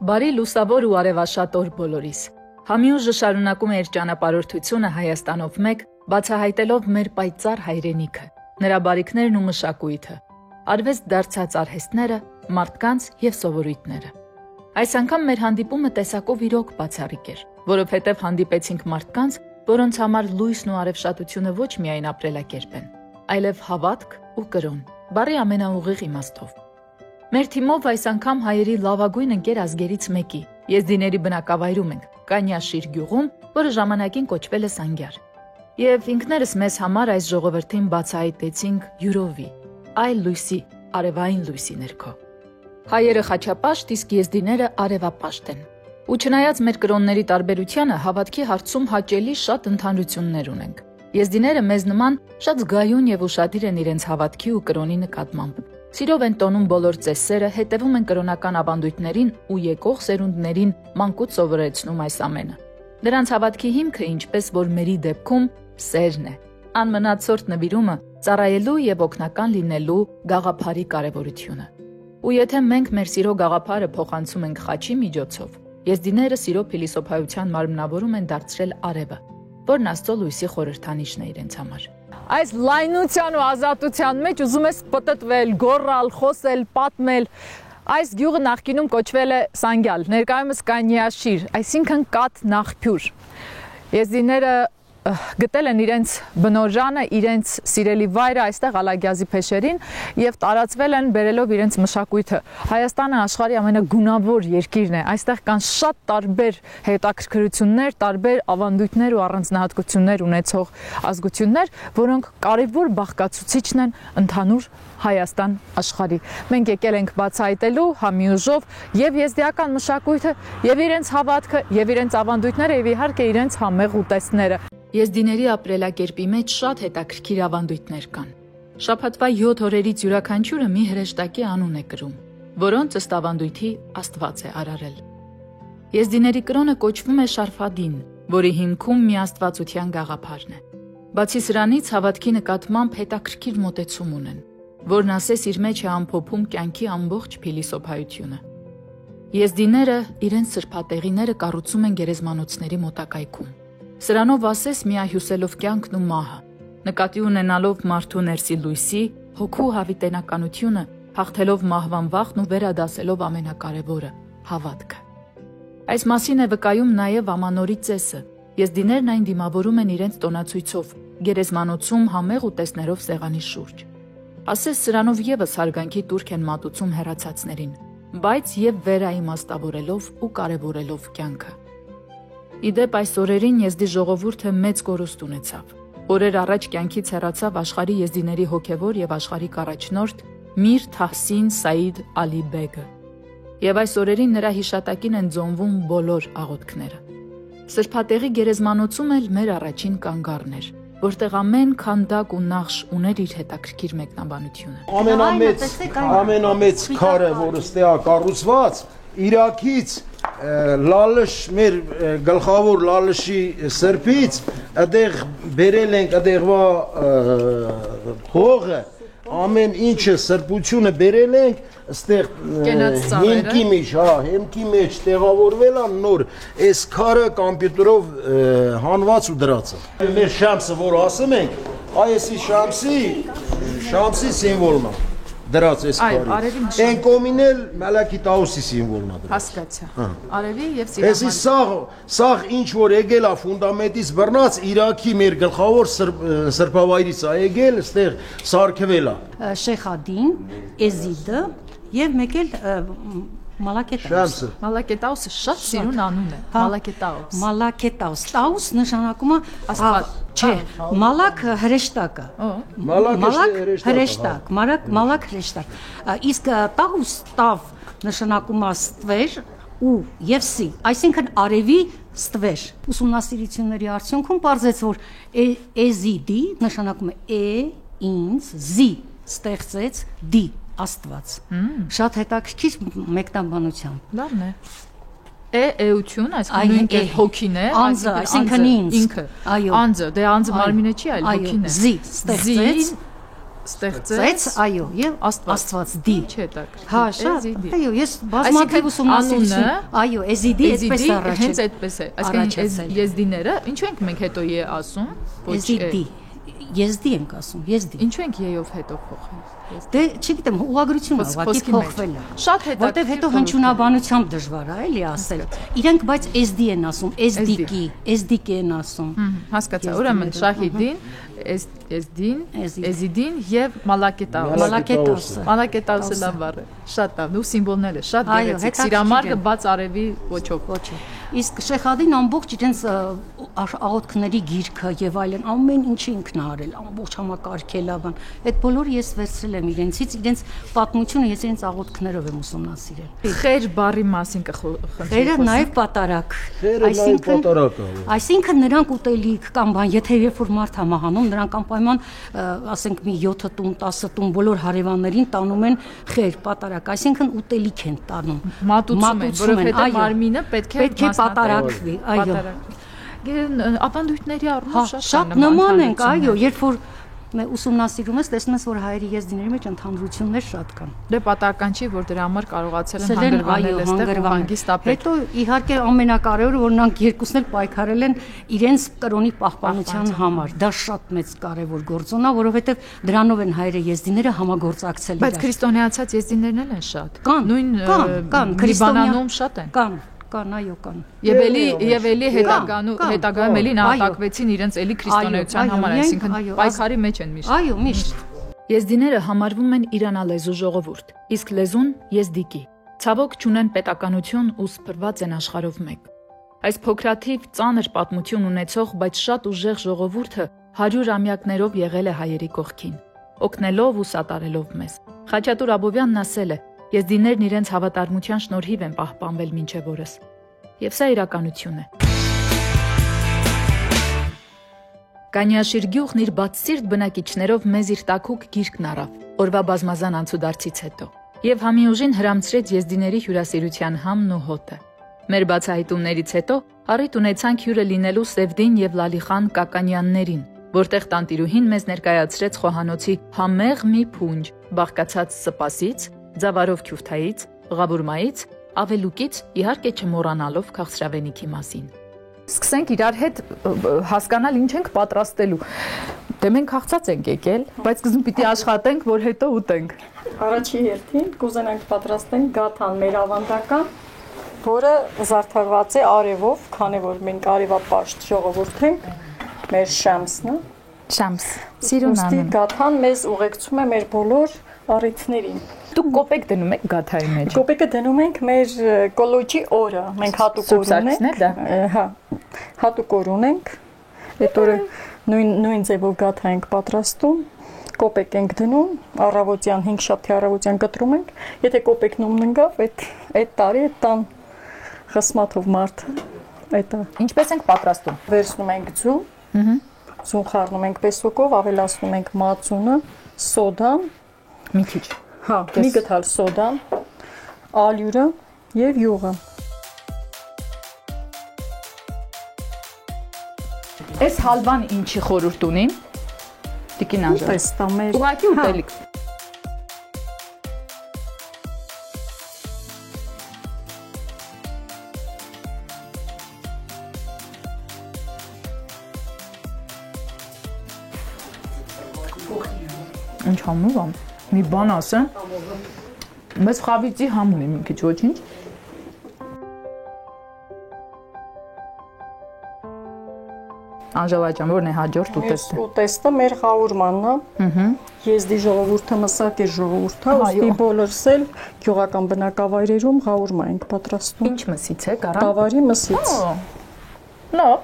Բարի լուսավոր ու արևաշատ օր բոլորիս։ Համյուժը շարունակում է իր ճանապարհորդությունը Հայաստանով մեկ, բացահայտելով մեր պայծառ հայրենիքը, նրա բարիքներն ու մշակույթը, արվեստ դարձած արհեստները, մարդկանց եւ սովորույթները։ Այս անգամ մեր հանդիպումը տեսակով իրոք բացառիկ էր, որովհետև հանդիպեցինք մարդկանց, որոնց համար լույսն ու արևշատությունը ոչ միայն ապրելակերպ են, այլև հավատք ու կրոն, բառի ամենաուղիղ իմաստով։ Մեր թիմով այս անգամ հայերի լավագույն ընկեր ազգերից մեկի, եզդիների բնակավայրում ենք, Կանյաշիր գյուղում, որը ժամանակին կոչվել է Սանգյար։ Եվ ինքներս մեզ համար այս ժողովրդին բացահայտեցինք յուրովի, այլ լույսի, արևային լույսի ներքո։ Հայերը խաչապաշտ, իսկ եզդիները արևապաշտ են։ Ու չնայած մեր կրոնների տարբերությանը, հավատքի հարցում հաճելի շատ ընդհանրություններ ունենք։ Եզդիները մեզ նման շատ զգայուն եւ ուշադիր են իրենց հավատքի ու կրոնի նկատմամբ։ Սիրով են տոնում բոլոր ծեսերը, հետևում են կրոնական ավանդույթներին ու եկող սերունդներին մանկուց սովորեցնում այս ամենը։ Նրանց հավատքի հիմքը, ինչպես որ մերի դեպքում, սերն է, անմնացորդ նվիրումը, ծառայելու եւ օգնական լինելու գաղափարի կարեւորությունը։ Ու եթե մենք մեր սիրո գաղափարը փոխանցում ենք խաչի միջոցով, եզդիները սիրո փիլիսոփայության մարմնավորում են դարձրել արևը, որն Աստծո լույսի խորհրդանիշն է իրենց համար։ Այս լայնության ու ազատության մեջ ուզում ես պտտվել, գոռալ, խոսել, պատմել։ Այս գյուղը նախկինում կոչվել է Սանգյալ, ներկայումս Կանյաշիր, այսինքն կաթ նախփյուր։ Եզդիները գտել են իրենց բնօրժանը, իրենց սիրելի վայրը այստեղ Ալագյազի փեշերին եւ տարածվել են բերելով իրենց մշակույթը։ Հայաստանը աշխարհի ամենագունավոր երկիրն է։ Այստեղ կան շատ տարբեր հետաքրքրություններ, տարբեր ավանդույթներ ու առանձնահատկություններ ունեցող ազգություններ, որոնք կարևոր բաղկացուցիչն են ընդհանուր Հայաստան աշխարհի։ Մենք եկել ենք բացահայտելու համյուժով եւ եզդիական մշակույթը, եւ իրենց հավատքը, եւ իրենց ավանդույթները, եւ իհարկե իրենց համեղ ուտեստները։ Եզդիների ապրելակերպի մեջ շատ հետաքրքիր ավանդույթներ կան։ Շաբաթվա 7 օրերից յուրաքանչյուրը մի հրեշտակի անուն է կրում, որոնց ըստ ավանդույթի Աստված է արարել։ Եզդիների կրոնը կոչվում է Շարֆադին, որի հիմքում միաստվածության գաղափարն է։ Բացի սրանից հավատքի նկատմամբ հետաքրքիր մոտեցում ունեն, որն ասես իր մեջ է ամփոփում կյանքի ամբողջ փիլիսոփայությունը։ Եզդիները իրենց սրբատեղիները կառուցում են գերեզմանոցների մոտակայքում։ Սրանով ասես միահյուսելով կյանքն ու մահը, նկատի ունենալով մարդու ներսի լույսի, հոգու հավիտենականությունը, հաղթելով մահվան վախն ու վերադասելով ամենակարևորը՝ հավատքը։ Այս մասին է վկայում նաև Ամանորի ծեսը։ Եզդիներն այն դիմավորում են իրենց տոնացույցով, գերեզմանոցում համեղ ուտեստներով սեղանի շուրջ։ Ասես սրանով եւս հարգանքի տուրք են մատուցում հեռացածներին, բայց եւ վերաիմաստավորելով ու կարեւորելով կյանքը։ Իդեպ այս օրերին եզդի ժողովուրդը մեծ կորուստ ունեցավ։ Օրեր առաջ կյանքից հեռացավ աշխարհի եզդիների հոգևոր եւ աշխարհիկ առաջնորդ Միր Թահսին Սաիդ Ալի Բեգը։ Եվ այս օրերին նրա հիշատակին են ծնվում բոլոր աղոթքները։ Սրբատեղի գերեզմանոցում էլ մեր առաջին կանգառն էր, որտեղ ամեն քանդակ ու նախշ ուներ իր հետաքրքիր մեկնաբանությունը։ Ամենամեծ քարը, որը ստեղ կառուցված, Իրաքից լալշ մեր գլխավոր լալշի սրբից այդեղ բերել ենք այդեղվա հողը ամեն ինչը սրբությունը բերել ենք այստեղ հիմքի մեջ տեղավորվել է նոր այս քարը կոմպյուտերով հանված ու դրած է մեր շամսը որ ասում ենք այսի շամսի սիմվոլն է դրած այս քարը այն կոմինել Մալակի Տաուսի սիմվոլն է դրած հասկացա արևի եւ սիրահար Էսի սաղ ինչ որ եկել է ֆունդամենտից բռնած Իրաքի մեր գլխավոր սրբավայրից է եկել այստեղ սարքվել է Շեխադին Էզիդը եւ մեկ էլ Մալակետաուսը շատ սիրուն անուն է Մալակետաուս Տաուս նշանակում է չէ Մալակ հրեշտակը Մալակ հրեշտակ իսկ Տաուս տավ նշանակում է ստվեր ու եւ սի այսինքն արևի ստվեր ուսումնասիրությունների արդյունքում պարզեց որ Էզիդի նշանակում է ինձ զի ստեղծեց դի Աստված շատ հետաքրքիր մեկնաբանությամբ լավն է էություն այսինքն նույնպես հոգին է անձը այսինքն ինքը այո անձը դե անձը մարմինը չի այլ հոգին է զի ստեղծեց ստեղծեց, այո, եւ Աստվածդի։ Չէ, տակ։ Հա, շատ։ Այո, ես բազմաթիվ ուսումնասիրություն, այո, Էզիդի այդպես առաջ։ Հենց այդպես է։ Այսինքն եզդիները, ինչու ենք մենք հետո է ասում, ոչ Էզիդի։ Եզդի ենք ասում, եզդի։ Ինչու ենք եով հետո փոխել։ Դե չգիտեմ, ուղղագրությունը ուղղակի փոխվել է։ Շատ հետաքրքիր։ Որտեվ հետո հնչյունաբանությամբ դժվար է, էլի ասել։ Իրենք բայց էզդի են ասում, էզդիկի, էզդիկի են ասում։ Հասկացա, ուրեմն Շահիդին, Էզիդին եւ Մալակետոսը։ Մալակետոսը լավ բառ է։ Շատ լավ, ու սիմվոլները շատ գեղեցիկ։ Սիրամարգը բաց արևի ոչով։ Իսկ Շեխադին ամբողջ իրենց աղոթքների գիրքը եւ այլն ամեն ինչը ինքն արել, ամբողջ համակարգել ավան։ Այդ բոլորը ես վերցրել եմ իրենցից, իրենց պատմությունը ես իրենց աղոթքներով եմ ուսումնասիրել։ Խեր բառի մասին կխնդրեմ։ Խերը նաեւ պատարակ։ Այսինքն նրանք ուտելիք կամ բան, եթե երբ որ մարդ համահանում, նրանք անպայման, ասենք մի 7 տուն, 10 տուն բոլոր հարևաններին տանում են խեր, պատարակ, այսինքն ուտելիք են տանում։ Մատուցում են, որովհետեւ մարմինը պետք է պատարակվի, այո։ Ապանդույթների առումով շատ նման ենք, այո, երբ որ ուսումնասիրում ես, տեսնում ես, որ հայերի եզդիների մեջ ընդհանրություններ շատ կան։ Դե պատահական չի, որ դրա համար կարողացել են հանգրվանել այստեղ հանգիստապետ։ Հետո իհարկե ամենակարևորը, որ նրանք երկուսն էլ պայքարել են իրենց կրոնի պահպանության համար։ Դա շատ մեծ կարևոր գործոն է, որովհետև դրանով են հայերը եզդիները համագործակցել։ Բայց քրիստոնեացած եզդիներն էլ են շատ։ Նույն կան, Լիբանանում շատ են։ Կան, այո, կան։ Եվ էլի հետագայում էլի նահատակվեցին իրենց էլի քրիստոնեության համար, այսինքն պայքարի մեջ են միշտ։ Այո, միշտ։ Եզդիները համարվում են իրանալեզու ժողովուրդ, իսկ լեզուն եզդիկի։ Ցավոք չունեն պետականություն ու սփռված են աշխարհով մեկ։ Այս փոքրաթիվ ծանր պատմություն ունեցող, բայց շատ ուժեղ ժողովուրդը 100 ամյակներով եղել է հայերի կողքին, օգնելով ու սատարելով մեզ։ Խաչատուր Աբովյանն ասել է. Եզդիներն իրենց հավատարմության շնորհիվ են պահպանվել մինչև օրս։ Եվ սա իրականություն է։ Կանյաշիր գյուղն իր բացսիրտ բնակիչներով մեզ իր տաքուկ գիրկն առավ, օրվա բազմազան անցուդարձից հետո, եւ համի ուժին հրամցրեց եզդիների հյուրասիրության համն ու հոտը։ Մեր բացահայտումներից հետո առիթ ունեցանք հյուրը լինելու Սևդին եւ Լալիխան Կականյաններին, որտեղ տանտիրուհին մեզ ներկայացրեց խոհանոցի համեղ մի փունջ, բաղկացած սպասից, Ձավարով քյուրթայից, ղաբուրմայից, ավելուկից, իհարկե չմոռանալով քաղցրավենիքի մասին։ Սկսենք իրար հետ հասկանալ ինչ ենք պատրաստելու։ Դե մենք քաղցած ենք եկել, բայց սկզբում պիտի աշխատենք, որ հետո ուտենք։ Առաջի հերթին կուզենանք պատրաստենք գաթան մեր ավանդական, որը զարդարված է արևով, քանի որ մենք արևապաշտ ժողովուրդ ենք, մեր շամսն է։ Շամս, սիրուն անուն։ Գաթան մեզ ուղեկցում է մեր բոլոր առիթներին։ Դուք կոպեկ դնում եք գաթայի մեջ։ Կոպեկը դնում ենք մեր կոլոջի օրը, մենք հատուկ օր ունենք։ Հա, հատուկ օր ունենք։ Այդ օրը նույն ձևով գաթա ենք պատրաստում, կոպեկ ենք դնում, առավոտյան 5 շաբթի առավոտյան կտրում ենք։ Եթե կոպեկն ունենգավ, այդ տարի այդ տան խսմաթով մարդը, այդ է։ Ինչպես ենք պատրաստում։ Վերցնում ենք ձու, ձուն խառնում ենք պեսոկով, ավելացնում ենք մածունը, սոդան, մի քիչ։ Հա, մի գթալ սոդան, ալյուրը եւ յուղը։ Այս հալվան ինչի խորհուրդ ունի։ Տիկին Անժելա։ Տեստա մեր։ Ուղղակի ուտելիք։ Ինչ համով եմ։ Մի բան ասեմ։ Մեզ խավիճի համն է մի քիչ, ոչինչ։ Անժելա ջան, որն է հաջորդ ուտեստը։ Ուտեստը մեր խաղուրմանն է։ Եզդի ժողովուրդը մսակեր ժողովուրդ է, ուստի բոլորս էլ գյուղական բնակավայրերում խաղուրմա ենք պատրաստում։ Ինչ մսից է, կարա։ Գավարի մսից։ Լավ։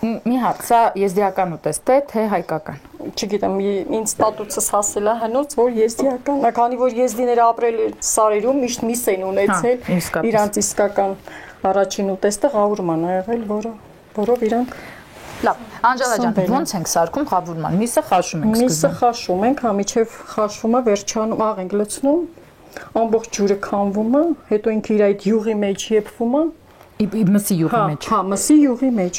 Մի հատ, սա եզդիական ուտեստ է, թե հայկական։ Չգիտեմ, ինձ ստատուսս հասել է հնուց, որ եզդիական, քանի որ եզդիները ապրել սարերում միշտ միս են ունեցել, իրանց իսկական առաջին ուտեստը խաղուրման է եղել, որով իրանք Լավ, Անժելա ջան, ո՞նց ենք սարքում խավուրման։ Միսը խաշում ենք սկզբում։ Միսը խաշում ենք, հա միջև խաշումը վերջանում աղ ենք լցնում, ամբողջ ջուրը քամվում է, հետո ինքը իր այդ յուղի մեջ եփվում է։ Մսի յուղի մեջ։ Հա, մսի յուղի մեջ։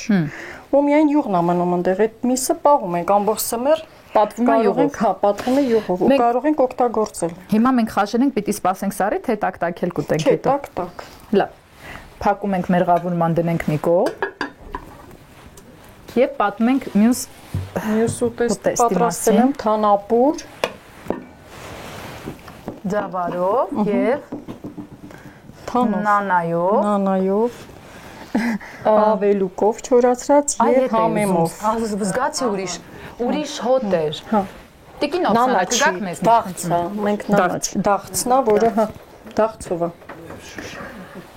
ու միայն յուղն է մնում այնտեղ, այդ միսը պահում ենք ամբողջ սմեր, Պատվում է յուղով։ հա, պատվում է յուղով ու կարող ենք օգտագործել։ Հիմա մենք խաշենք, պիտի սպասենք սարի, թե տակ-տակել կուտենք Չէ, հետո։ տակ։ Լավ։ Փակում ենք մեղավորման, դնենք մի կողմ։ Եվ պատմում ենք Մյուս ուտեստի պատրաստել եմ թանապուր, ձավարով եւ թանով, նանայով, ավելուկով չորացրած եւ համեմով։ Զգացի ուրիշ հոտ էր։ Հա։ Տիկին օքսանա կգաք մեզ։ Դաղցա, մենք նանաչ, դաղցնա, որը հա, դաղցով է։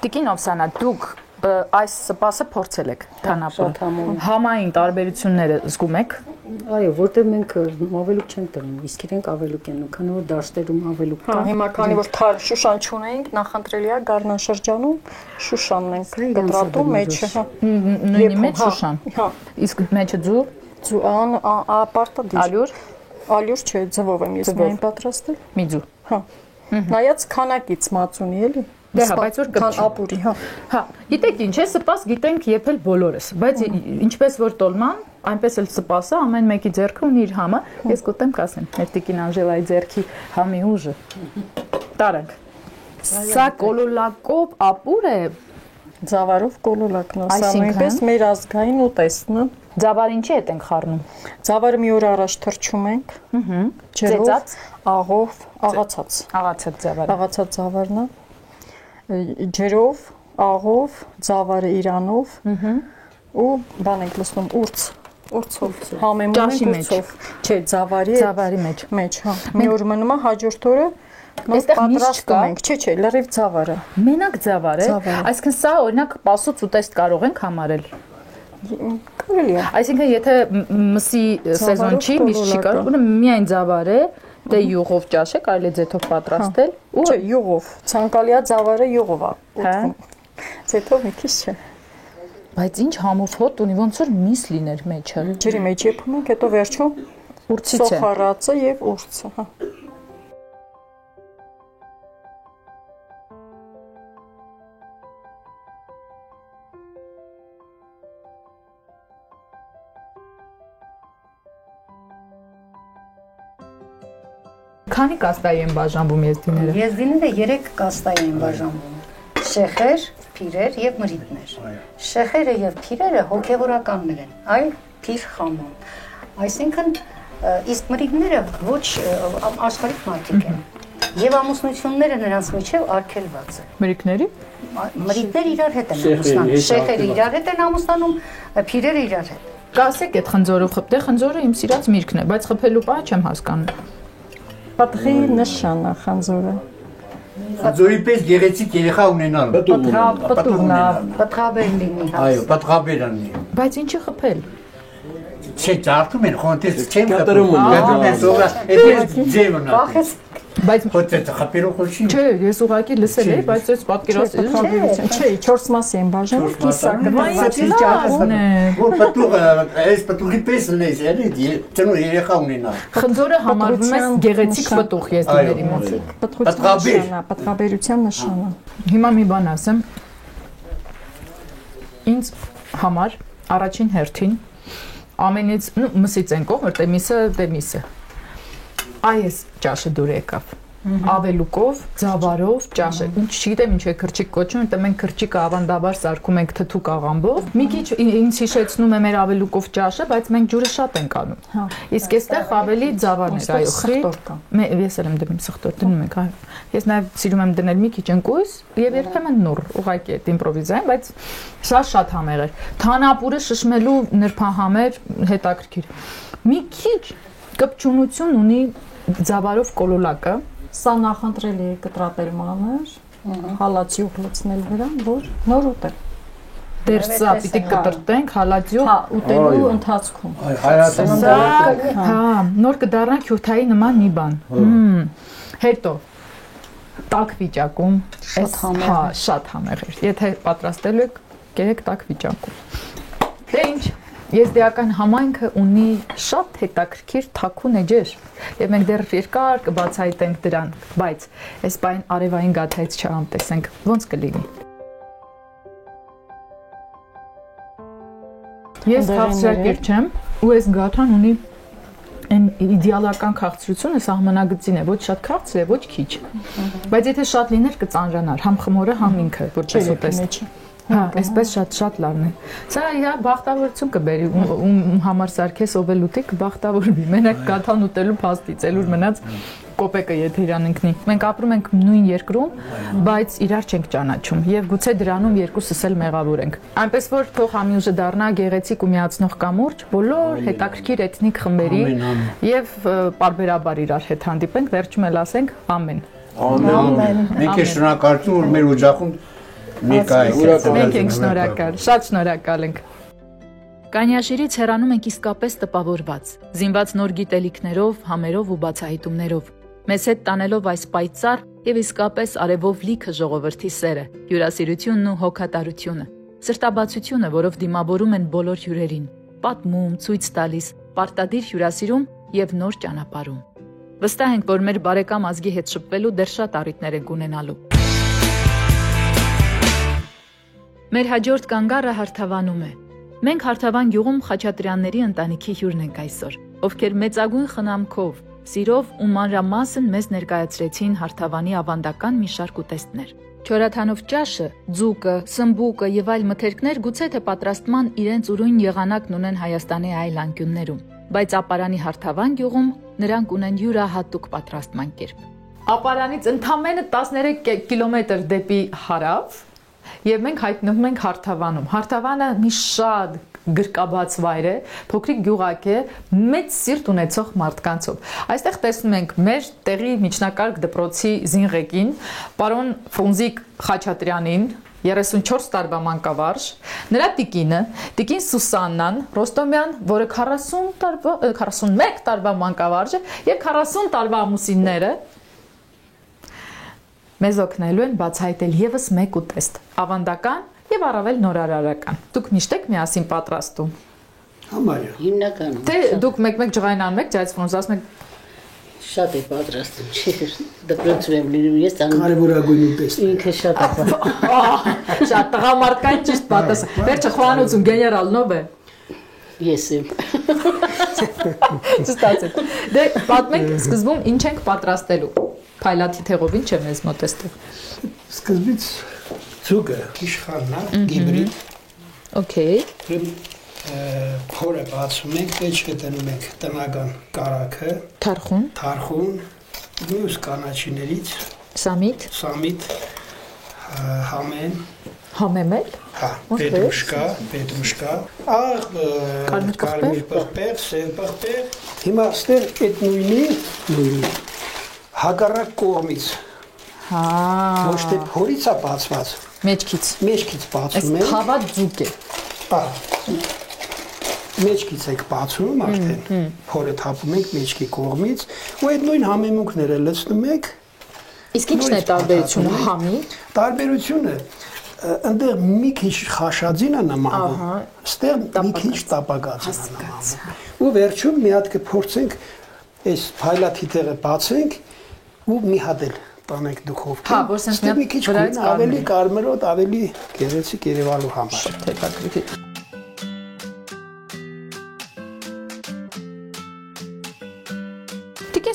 Տիկին օքսանա, դուք այս սպասը փորձել եք թանապուր։ Համային տարբերությունները զգում եք։ Այո, որտեղ մենք ավելուկ չենք տնում, իսկ իրենք ավելուկ են, քանի որ դաշտերում ավելուկ կա։ Հիմա քանի որ թար շուշան չունենք, նախընտրելի է Գառնան շրջանում շուշանն ենք կտրատում մեջը, հա։ Նույնի մեջ շուշան։ Հա։ Իսկ մեջը ձու, ապարտադիր։ Ալյուր չէ, ձվով եմ ես միայն պատրաստել։ մի ձու։ Հա։ Նայած քանակից մածունի էլի։ Դե հա, բայց որ կպչի։ Ապուրի, հա։ Հա, գիտեք ինչ է, սպաս գիտենք եփել բոլորս, բայց ինչպես որ տոլման, այնպես էլ սպասը ամեն մեկի ձեռքը ունի իր համը, ես կուտեմ կասեմ, մեր տիկին Անժելայի ձեռքի համի ուժը։ Տարանք։ Սա կոլոլակով ապուր է, Ձավարով կոլոլակն է, սա նույնպես մեր ազգային ուտեստն է։ ձավարին չի հետ ենք խառնում։ Ձավարը մի օր առաջ թրջում ենք։ Ծեծած, աղով, աղացած։ աղացած ձավարը։ Աղացած ձավարն է։ Ջերով, աղով, ձավարը իրանով ու բան ենք լցնում ուրցով, համեմում ենք ուրցով, չէ, ձավարի մեջ, հա։ Մի օր մնում է հաջորդ օրը նոր պատրաստում ենք, չէ, լրիվ ձավարը։ Մենակ ձավար է, այսինքն սա օրինակ պասոց ուտեստ կարող ենք համարել։ Կարելի է։ Այսինքն եթե մսի սեզոն չի, միշտ չի կարող, ուրեմն միայն ձավար է, դե յուղով ճաշ է, կարելի է ձեթով պատրաստել։ Չէ, յուղով, ցանկալի է ձավարը յուղով է ուտվում։ Ձեթով մի քիչ չէ։ Բայց ինչ համով հոտ ունի, ոնց որ միս լիներ մեջը։ Ջրի մեջ եփում ենք, հետո վերջում Ուրցից է։ սոխարածը եւ ուրցը, հա։ Քանի կաստայի են բաժանվում եզդիները։ Եզդիները 3 կաստայի են բաժանվում. շեխեր, փիրեր եւ մրիտներ։ Շեխերը եւ փիրերը հոգեվորականներ են, այլ փիր խամոն։ Այսինքն իսկ մրիտները ոչ աշխարհիկ մարդիկ են։ Եվ ամուսնությունները նրանց միջև արգելված են։ Մրիկների։ Մրիտները իրար հետ են ամուսնանում, շեխերը իրար հետ են ամուսնանում, փիրերը իրար հետ։ Կասեք այդ խնձորով խփտե, խնձորը իմ սիրած միրգն է, բայց խփելու բանը չեմ հասկանում։ Պատղի նշան է խանձորը։ Խնձորի պես գեղեցիկ երեխա ունենալ։ Պատղաբեր լինի հա։ Այո, պատղաբերն է։ Բայց ինչի խփել։ Չէ, ճարտում են, խոնտես չեմ կտրում։ Գնում են սովրա, այդ ձևն է։ Բայց Հոդը խփերով խոշի։ չէ, ես ուղղակի լսել էի, բայց այս պատկերացել Չէ, 4 մասի են բաժանում, կիսակը եմ։ Որ պատուղը, այս պատուղի պես ունես, էլի, ծնու երեխա ունենալ։ Խնձորը համարվում է գեղեցիկ պտուղ եզդիների մոտ։ պատղաբերության նշանը։ Հիմա մի բան ասեմ։ Ինձ համար առաջին հերթին ամենից մսից են կողմ, որտեղ միսը այս ճաշը դուր եկավ։ Ավելուկով, ձավարով ճաշը։ Ինչ չգիտեմ ինչ է քրչիկ կոչում, որտեղ մենք քրչիկը ավանդաբար սարքում ենք թթուկ աղամբով։ Մի քիչ ինձ հիշեցնում է մեր ավելուկով ճաշը, բայց մենք ջուրը շատ ենք անում։ Իսկ այստեղ ավելի ձավարներ, այո, խրի։ Ես էլ եմ դնում սխտոր, դնում ենք, այո։ Ես նաև սիրում եմ դնել մի քիչ ընկույզ եւ երբեմն նուռ, ուղղակի այդ իմպրովիզային, բայց սա շատ համեղ էր։ Թանապուրը շշմելու նրբահամեր հետաքրքիր։ Մի քիչ կպչունություն ունի ձավարով կոլոլակը։ Սա նախընտրելի է կտրատել մանր, հալածյուղ լցնել վրան, որ նոր ուտել։ Դեռ սա պիտի կտրտենք հալածյուղ ուտելու ընթացքում։ Հա, նոր կդառնա քյութայի նման մի բան։ Հետո տաք վիճակում, հա, շատ համեղ էր։ Եթե պատրաստելու եք, կերեք տաք վիճակում։ Դե ինչ Եզդիական համայնքը ունի շատ հետաքրքիր թաքուն էջեր եւ մենք դեռ երկար կբացահայտենք դրան, բայց այս բան արևային գաթայից չհամտեսենք, ոնց կլինի։ Ես քաղցրակեր չեմ, ու այս գաթան ունի այն իդեալական քաղցրությունը սահմանագծին է, ոչ շատ քաղցր է, ոչ քիչ։ Բայց եթե շատ լիներ կծանրանար, համ խմորը, համ ինքը, որպես ուտեստ։ Հա, այսպես շատ լավն է։ Սա իհա բախտավորություն կբերի, ում համար սարքես ով էլ ուտի կբախտավորվի։ Մենակ գաթան ուտելու փաստից էլ ուր մնաց կոպեկը եթե իրան ընկնի։ Մենք ապրում ենք նույն երկրում, բայց իրար չենք ճանաչում եւ գուցե դրանում երկուսս էլ մեղավոր ենք։ Այնպես որ թող համյուժը դառնա գեղեցիկ ու միացնող կամուրջ բոլոր հետաքրքիր էթնիկ խմբերի եւ պարբերաբար իրար հետ հանդիպենք, վերջում էլ ասենք ամեն։ Ամեն։ Մենք շնորհակալություն որ մեր օջախում Մենք ենք շնորհակալ, շատ շնորհակալ ենք։ Կանյաշիրից հեռանում ենք իսկապես տպավորված, զինված նոր գիտելիքներով, համերով ու բացահայտումներով։ Մեզ հետ տանելով այս պայծառ եւ իսկապես արևով լիքը ժողովրդի սերը, հյուրասիրությունն ու հոգատարությունը, սրտաբացությունը, որով դիմավորում են բոլոր հյուրերին, պատմում, ցույց տալիս, պարտադիր հյուրասիրում եւ նոր ճանապարհում։ Վստահ ենք, որ մեր բարեկամ ազգի հետ շփվելու դեռ շատ առիթներ ենք ունենալու։ Մեր հաջորդ կանգառը Հարթավանում է։ Մենք Հարթավան գյուղում Խաչատրյանների ընտանիքի հյուրն ենք այսօր, ովքեր մեծագույն խնամքով, սիրով ու մանրամասն մեզ ներկայացրեցին Հարթավանի ավանդական մի շարք ուտեստներ։ Չորաթանով ճաշը, ձուկը, սմբուկը եւ այլ մթերքներ գուցե թե պատրաստման իրենց ուրույն եղանակն ունեն Հայաստանի այլ անկյուններում, բայց Ապարանի Հարթավան գյուղում նրանք ունեն յուրահատուկ պատրաստման կերպ։ Ապարանից ընդամենը 13 կիլոմետր դեպի հարավ եւ մենք հայտնվում ենք Հարթավանում։ Հարթավանը մի շատ գրկաբաց վայր է, փոքրիկ գյուղակ է, մեծ սիրտ ունեցող մարդկանցով։ Այստեղ տեսնում ենք մեր տեղի միջնակարգ դպրոցի զինղեկին, պարոն Ֆրունզիկ Խաչատրյանին, 34 տարվա մանկավարժ, նրա տիկինը, տիկին Սուսաննան Ռոստոմյան, որը 41 տարվա մանկավարժ է եւ 40 տարվա ամուսինները մեզ օգնելու են բացահայտել եւս մեկ ուտեստ, ավանդական եւ առավել նորարարական։ Դուք միշտ եք միասին պատրաստում։ Համարյա։ Հիմնականում։ Թե դուք մեկ-մեկ ջղայնան եք, ջայց ֆոնս ասում եք շատ է պատրաստում, չի դպրոցում եմ լինում, ես անում Կարևորագույն ուտեստ։ ինքը շատ է։ շատ տղամարդկային ճիշտ պատասխան։ Վերջը խոհանոցում գեներալ նով է։ Ես եմ։ Ճշտացեք։ Դե պատմենք սկզբում ինչ ենք պատրաստելու։ Փայլաթի թեղով ինչ է մեզ մոտ էստեղ։ Սկզբից ցուկը, իշխանն է, գիբրիդ։ Okay։ Փորը բացում ենք, մեջը դնում ենք տնական կարագը, թարխուն, մյուս կանաչիներից, սամիտ, համեմ էլ, հա, պետրուշկա, աղ, կարմիր պղպեղ, սև պղպեղ, հիմա ստեղ այդ նույնի հակառակ կողմից, ոչ թե փորից է բացված, մեջքից բացում ենք, թավա ձուկ է, մեջքից եք բացում արդեն, փորը թափում ենք մեջքի կողմից ու այդ նույն համեմունքները լցնում ենք։ Իսկ ի՞նչն է տարբերությունը համի։ Տարբերությունը այնտեղ մի քիչ խաշածին է նմանվում, ստեղ մի քիչ տապակածին է նմանվում։ Ու վերջում մի հատ կփորձենք այս փայլաթի տեղը բացենք ու մի հատ էլ տանենք դուխովկին։ Հա, որ sense մի քիչ ավելի կարմրոտ, ավելի գեղեցիկ երևալու համար։ Թեթակրիտ։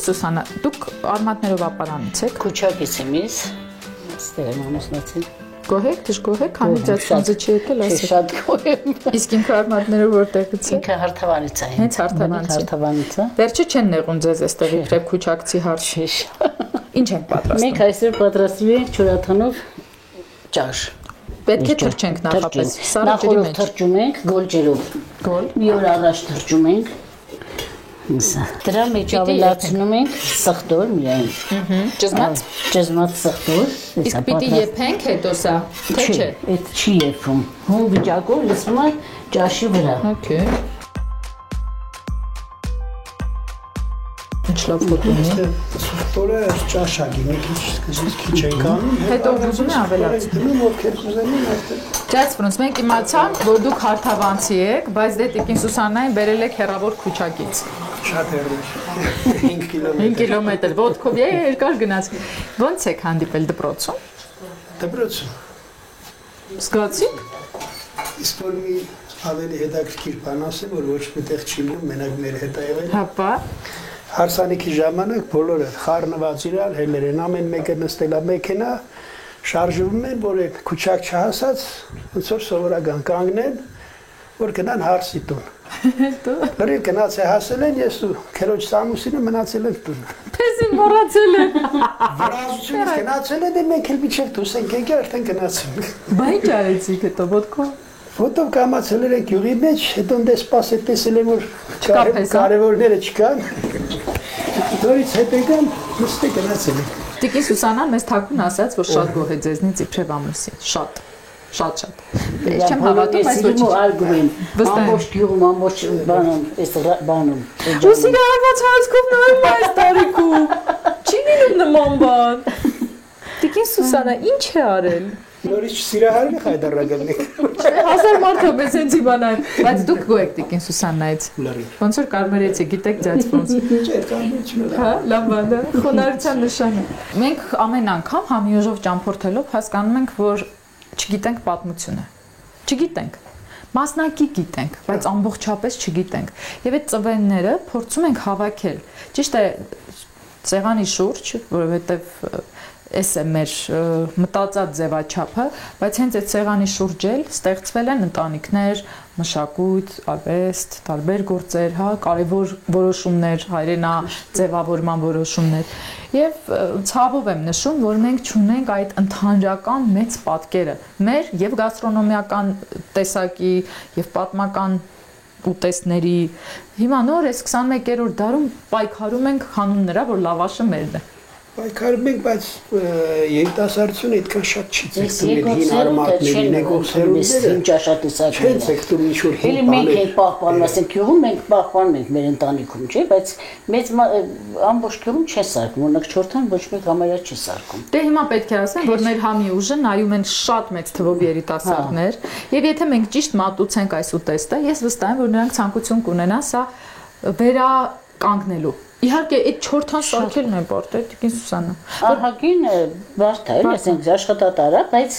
Սուսանա, դուք արմատներով ապարանից եք։ Քուչակից եմ ես, ստեղ եմ ամուսնացել։ Գոհեք, դժգոհեք, քանի ձեզ ֆոնզը չի եկել, ասեք։ Շատ գոհեմ։ Իսկ ինքը արմատներով որտեղից է։ Ինքը Հարթավանից է։ Հենց Հարթավանից է։ Վերջը չեն նեղուն ձեզ այստեղ իբրև քուչակցի հարցի։ Ինչ ենք պատրաստում։ Մենք այսօր պատրաստում ենք չորաթանով ճաշ։ Պետք է թրջենք նախապես։ Սառը ջրի մեջ։ Նախորդ թրջում ենք գոլջերով։ Մի օր առաջ թրջում ենք։ Դրա մեջ ավելացնում ենք սխտոր միայն։ Ճզմած սխտոր։ Իսկ պիտի եփենք հետո սա, թե չէ։ Այդ չի եփում։ Հում վիճակով լսվում է ճաշի վրա։ Okay։ Ինչ լավ ֆոտոն է։ Սխտորը ճաշակի, մի քիչ սկզբից քիչ ենք անում։ Հետո ուզում է ավելացնում։ Ովքեր կուզեն այդտեղ։ Ջայց ֆրանս, մենք իմացանք, որ դուք հարթավանցի եք, բայց դե տիկին Սուսաննային բերել եք հեռավոր Քուչակից։ Շատ հեռու։ 5 կիլոմետր։ 5 կիլոմետր, ոտքով երկար գնաց։ Ոնց եք հանդիպել դպրոցում։ Դպրոցում։ Զգացիք։ Իսկ որ մի ավելի հետաքրքիր բան ասեմ, որ ոչ միտեղ չի մնում, մենակ մեր հետ է եղել։ Հապա։ Հարսանիքի ժամանակ բոլորը խառնված իրար հելեր են, ամեն մեկը նստել է մեքենա, շարժվում են, որ այդ քուչակ չհասած, ոնց որ սովորական կանգնեն, որ գնան հարսի տուն։ Լրիվ գնաց է հասել են, ես ու քերոջ Սամուսինը մնացել ենք տուն։ Պես իմ մոռացել եմ։ Վրազությունից գնացել են, մենք էլ միջև դուրս ենք եկել, արդեն գնացել ենք։ Բա ինչ արեցիք հետո ոտքով։ Ոտով կամացել ենք յուղի մեջ, հետո դե սպասել տեսել եմ, որ կարևորները չկան։ Նորից հետ եկան, նստել գնացել ենք։ Տիկին Սուսանան մեզ թաքուն ասաց, որ շատ գոհ է ձեզնից իբրև ամուսին, շատ։ Ես չեմ հավատում, այս ոչ ալգույն։ Ամբողջ գյուղում, ամբողջ բանում։ Ու սիրահարված հայացքով նայում այս տարիքում։ Չի լինում նման բան։ Տիկին Սուսանա ինչ է արել։ Նորից սիրահարվի խայդարագնի։ 1000 մարդ է մեզ հենց իմանան, բայց դուք գոհ եք Տիկին Սուսանայից։ Ոնց որ կարմերեցի, գիտեք ձեզ ոնց։ Չէ, կարմեր չունի։ Հա, լավ բան է, խոնարհության նշան է։ Մենք ամեն անգամ համիուժով ճամփորդելով հասկանում ենք, որ չգիտենք պատմությունը։ Չգիտենք։ Մասնակի գիտենք, բայց ամբողջապես չգիտենք։ Եվ այդ ծվենները փորձում ենք հավաքել։ Ճիշտ է, ցեղանի շուրջ, որովհետև էս է մեր մտածած ձևաչափը, բայց հենց այդ ցեղանի շուրջ էլ ստեղծվել են ընտանիքներ, մշակույթ, արվեստ, տարբեր գործեր, հա, կարևոր որոշումներ, հայրենա ձևավորման որոշումներ։ Եվ ցավով եմ նշում, որ մենք չունենք այդ ընդհանրական մեծ պատկերը մեր եւ գաստրոնոմիական տեսակի եւ պատմական ուտեստների։ Հիմա նոր էս 21-րդ դարում պայքարում ենք հանուն նրա, որ լավաշը մերն է։ Պայքարում ենք, բայց երիտասարդությունը այդքան շատ չի ցեկտում հին արմատներին, էգոսերումները չեն ցեկտում ինչ-որ հին բաներ։ Մենք ենք պահպանում, ասենք գյուղում մենք պահպանում ենք մեր ընտանիքում, չէ՞, բայց մեծ ամբողջ գյուղում չի սարքում, օրինակ Չորթան ոչ մեկ համարյա չի սարքում։ Դե հիմա պետք է ասեմ, որ մեր համի ուժը նայում են շատ մեծ թվով երիտասարդներ, եւ եթե մենք ճիշտ մատուցենք այս ուտեստը, ես վստահ եմ, որ նրանք ցանկություն կունենան սա վերականգնելու։ Իհարկե այդ 4 տան սարքելն է բարդ է, Տիկին Սուսանա։ Ահագին բարդ է, ասենք աշխատատար է, բայց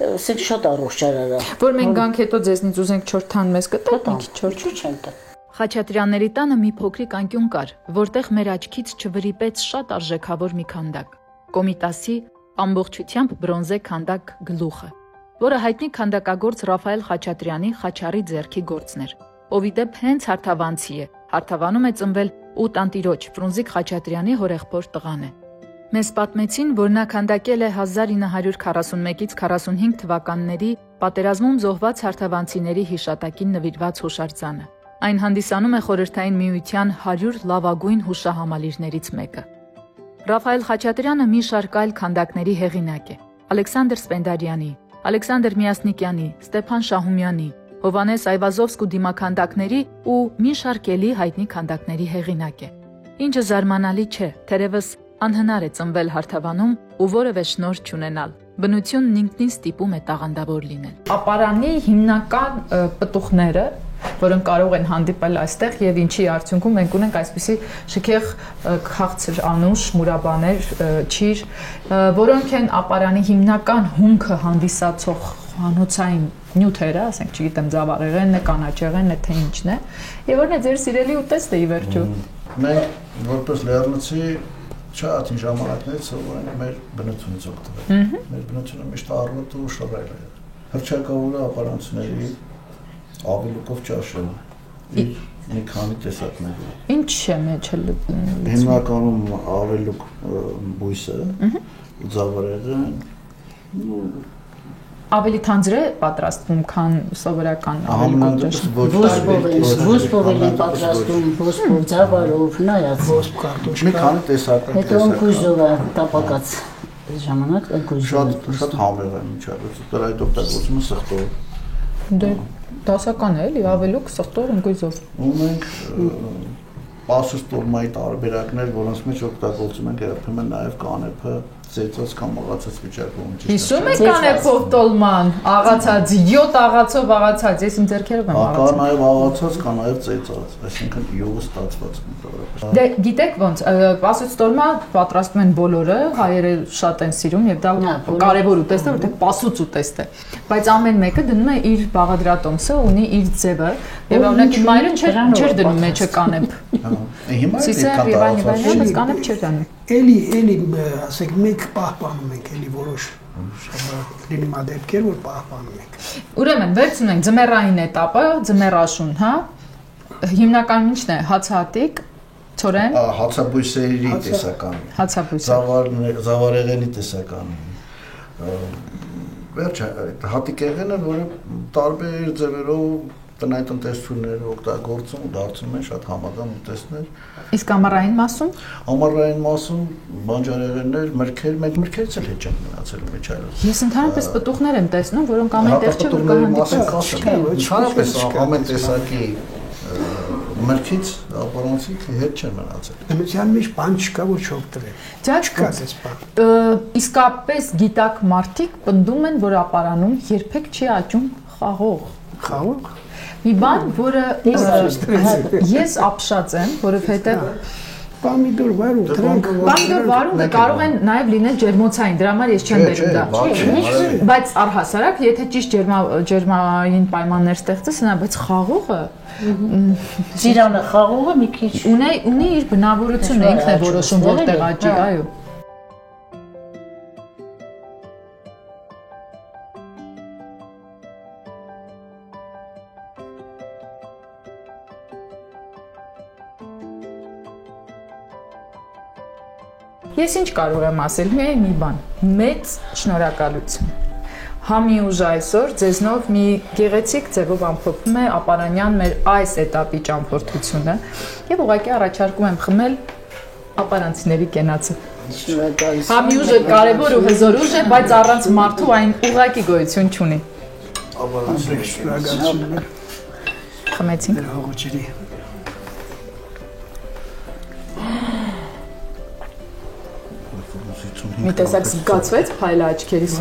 ասենք շատ առողջարար է։ Որ մենք գանք հետո ձեզնից ուզենք 4 տան մեզ կտակ, ինքի 4 չեմ տա։ Խաչատրյանների տանը մի փոքրիկ անկյուն կար, որտեղ մեր աչքից չվրիպեց շատ արժեքավոր մի քանդակ։ Կոմիտասի ամբողջությամբ բրոնզե քանդակ գլուխը, որը հայտնի քանդակագործ Ռաֆայել Խաչատրյանի Խաչարի ձեռքի գործն էր, ով ի դեպ հենց հարթավանցի է։ Հարթավանում է ծնվել 8 տանտիրոջ Ֆրունզիկ Խաչատրյանի հորեղբոր տղան է։ Մեզ պատմեցին, որ նա քանդակել է 1941-ից 45 թվականների պատերազմում զոհված հարթավանցիների հիշատակին նվիրված հուշարձանը։ Այն հանդիսանում է Խորհրդային Միության 100 լավագույն հուշահամալիրներից մեկը։ Ռաֆայել Խաչատրյանը մի շարք այլ քանդակների հեղինակ է։ Ալեքսանդր Սպենդարյանի, Ալեքսանդր Միասնիկյանի, Ստեփան Շահումյանի, Հովանես Այվազովսկու դիմաքանդակների ու մի շարք էլի հայտնի քանդակների հեղինակ է։ Ինչը զարմանալի չէ, թերևս անհնար է ծնվել հարթավանում ու որևէ շնորհ չունենալ։ Բնությունն ինքնին ստիպում է տաղանդավոր լինել։ Ապարանի հիմնական պտուղները, որոնք կարող են հանդիպել այստեղ եւ ինչի արդյունքում մենք ունենք այսպիսի շքեղ քաղցր անուշ, մուրաբաներ, չիր, որոնք են ապարանի հիմնական հումքը հանդիսացող հանոցային նյութերը, ասենք, չգիտեմ, ձավառեղենն է, կանաչեղենն է, թե ինչն է, եւ որն է ձեր սիրելի ուտեստը ի վերջո։ Մենք որպես լեռնացի շատ ինչ ժամանակներից սովորենք մեր բնությունից օգտվել։ Մեր բնությունը միշտ առողջ ու շռայլ է։ Հռչակավորը ապարանցիների ավելուկով ճաշը մի քանի տեսակների։ Ինչ է մեջը լցնում։ Հիմնականում ավելուկ բույսը, ձավառեղեն, ավելի թանձր է պատրաստվում, քան սովորական ավելուկով ճաշը։ Ոսպով են պատրաստում, ոսպով, ձավարով, նայած։ Ոսպ կարտոշկա։ Մի քանի տեսակ։ Հետո ընկույզով է տապակած ժամանակ ընկույզով։ Շատ համեղ է միջավայրը, դրա այդ օգտագործումը սխտով։ Դե դասական է, էլի, ավելուկ սխտով ընկույզով։ Ունենք պասուստորմայի տարբերակներ, որոնց մեջ օգտագործում ենք երբեմն նաև կանեփը, ծեծած կամ աղացած վիճակում։ Հիշում եք կանեփով տոլման, աղացած, 7 աղացով աղացած, ես իմ ձեռքերով եմ աղացած։ Կա նաև աղացած, կա նաև ծեծած, այսինքն յուղը ստացված է։ Դե գիտեք ոնց, պասուց տոլմա պատրաստում են բոլորը, հայերը շատ են սիրում եւ դա կարեւոր ուտեստ է, որտեղ պասուց ուտեստ է։ Բայց ամեն մեկը դնում է իր բաղադրատոմսը, ունի իր ձևը եւ օրինակ իմ մայրը չէր դնում մեջը կանեփ։ Հիմա է կանեփ չէր դնում։ Էլի ասեք մենք պահպանում ենք էլի որոշ լինի դեպքեր որ պահպանում ենք։ Ուրեմն վերցնում ենք ձմեռային էտապը, ձմեռաշուն, հա։ Հիմնականում ինչն է, հացահատիկ, ցորեն, հացաբույսերի տեսականը։ Հացաբույսեր։ Զավարեղենի տեսականը։ Վերջ հատիկեղենը, որը տարբեր ձևերով տնայտնտեսություններ օգտագործում ու դարձնում են շատ համադամ ուտեստներ։ Իսկ ամառային մասում։ Ամառային մասում բանջարեղեններ, մրգեր, մենք մրգերից էլ հետ չենք մնացել միջայլով։ Ես ընդհանրապես պտուղներ եմ տեսնում, որոնք ամեն տեղ չէ որ ընդհանրապես ամեն տեսակի մրգից ապարանցիկ հետ չեն մնացել։ Դեմիցյան մեջ բան չկա որ չօգտվել։ Չկա դες բան։ Իսկապես գիտակ մարդիկ պնդում են, որ ապարանում երբեք չի աճում խաղող։ Խաղող։ Մի բան, որը ես ապշած եմ, որովհետև Պամիդոր վարունգ, Պամիդոր վարունգը կարող են նաև լինել ջերմոցային, դրա համար ես չեմ բերում դա։ Բայց առհասարակ, եթե ճիշտ ջերմային պայմաններ ստեղծես, նա բայց խաղողը Ծիրանը խաղողը մի քիչ ունի իր բնավորությունը, ինքն է որոշում որտեղ աճի, այո։ Ես ինչ կարող եմ ասել, միայն մի բան, մեծ շնորհակալություն։ Համի ուժ այսօր ձեզնով մի գեղեցիկ ձևով ամփոփում է ապարանյան մեր այս էտապի ճամփորդությունը եւ ուղղակի առաջարկում եմ խմել ապարանցիների կենացը։ Համի ուժը կարևոր ու հզոր ուժ է, բայց առանց մարդու այն ուղղակի գոյություն չունի։ Ապարանցիների շնորհակալություն։ Խմեցինք։ Հողոջերի Մի տեսակ զգացվեց փայլը աչքերիս։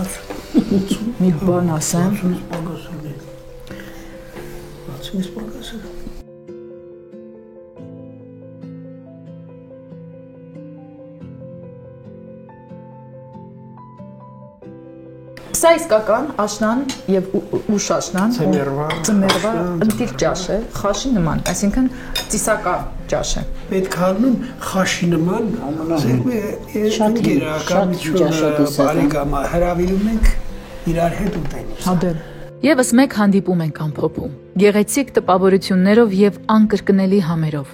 Մի բան ասեմ։ Սա իսկական աշնան եւ ուշ աշնան, ձմեռվա ընտիր ճաշ է, խաշի նման, այսինքն ծիսակա ճաշ է։ Պետք է անում խաշի նման, շատ գերակամությունը բարեկամա հրավիրում ենք իրար հետ ուտել։ Հադեր։ Եվս մեկ հանդիպում ենք ամփոփում, գեղեցիկ տպավորություններով եւ անկրկնելի համերով։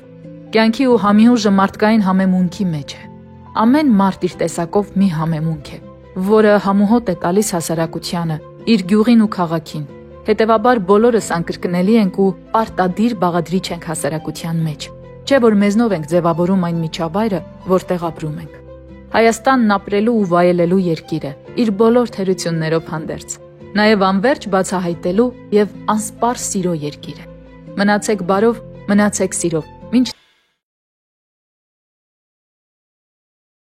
Կյանքի ու համի ուժը մարդկային համեմունքի մեջ է։ Ամեն մարդ իր տեսակով մի համեմունք է, որը համուհոտ է տալիս հասարակությանը, իր գյուղին ու քաղաքին։ Հետևաբար բոլորս անկրկնելի ենք ու պարտադիր բաղադրիչ ենք հասարակության մեջ։ Չէ՞ որ մեզնով ենք ձևավորում այն միջավայրը, որտեղ ապրում ենք։ Հայաստանն ապրելու ու վայելելու երկիր է, իր բոլոր թերություններով հանդերձ։ Նաև անverջ բացահայտելու եւ անսպառ սիրո երկիր է։ Մնացեք բարով, մնացեք սիրով։